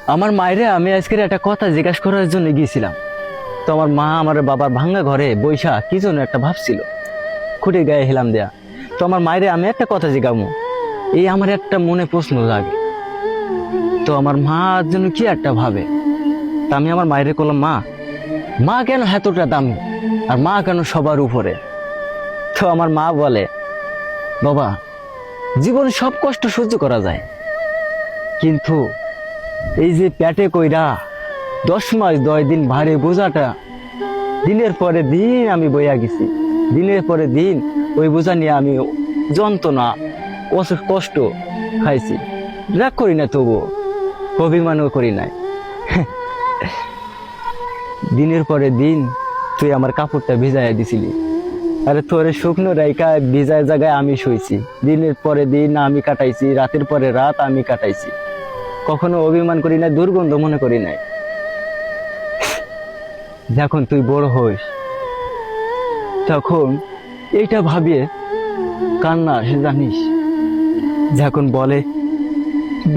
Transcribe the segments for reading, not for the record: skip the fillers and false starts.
আমার মায়েরে আমি আজকের একটা কথা জিজ্ঞাসা করার জন্য গিয়েছিলাম। তো আমার মা আমার বাবার ভাঙ্গা ঘরে বৈশা কি জন্য একটা ভাবছিল, খুঁটে গায়ে হেলাম দেয়া। তো আমার মায়েরে আমি একটা কথা জিজ্ঞামু, এই আমার একটা মনে প্রশ্ন জাগে। তো আমার মার জন্য কি একটা ভাবে। তা আমি আমার মায়েরে বললাম, মা মা কেন এতটা দামি, আর মা কেন সবার উপরে? তো আমার মা বলে, বাবা জীবনে সব কষ্ট সহ্য করা যায়, কিন্তু এই যে পেটে কইরা 10 মাস 10 দিন ভারী বোঝাটা দিনের পরে দিন আমি বইয়া গেছি, দিনের পরে দিন ওই বোঝা নিয়ে আমি যন্ত্রণা কষ্ট খাইছি, রাগ করি না, তবুও অভিমানও করি নাই। দিনের পরে দিন তুই আমার কাপড়টা ভিজাইয়া দিছিলি, আরে তোরে শুকনো রাইকা ভিজায় জায়গায় আমি শুইছি, দিনের পরে দিন আমি কাটাইছি, রাতের পরে রাত আমি কাটাইছি, কখনো অভিমান করি নাই, দুর্গন্ধ মনে করি নাই। যখন তুই বড় হইস তখন এইটা ভাবিয়ে কান্না আসে জানিস। যখন বলে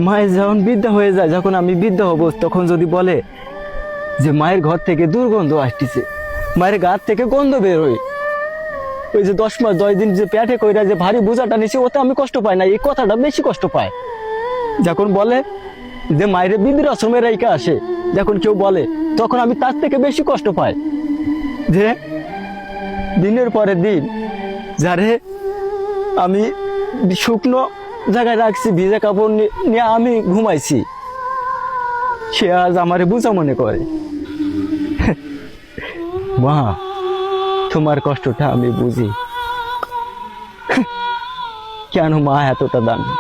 মায়ের যখন বৃদ্ধা হয়ে যায়, যখন আমি বৃদ্ধা হব, তখন যদি বলে যে মায়ের ঘর থেকে দুর্গন্ধ আসতেছে, মায়ের গা থেকে গন্ধ বের হয়, ওই যে 10 মাস 10 দিন যে পেটে কইরা যে ভারী বোঝাটা নিছে, ওতে আমি কষ্ট পাই না, এই কথাটা বেশি কষ্ট পায়। যখন বলে যে মায়ের বৃদ্ধাশ্রমে রাইকা আসে, যখন কেউ বলে, তখন আমি তার থেকে বেশি কষ্ট পাই। যে দিনের পরে দিন যারে আমি শুকনো জায়গায় রাখছি, ভিজা কাপড় নিয়ে আমি ঘুমাইছি, সে আজ আমারে বোঝা মনে করে। মা তোমার কষ্টটা আমি বুঝি, কেন মা এতটা দামি।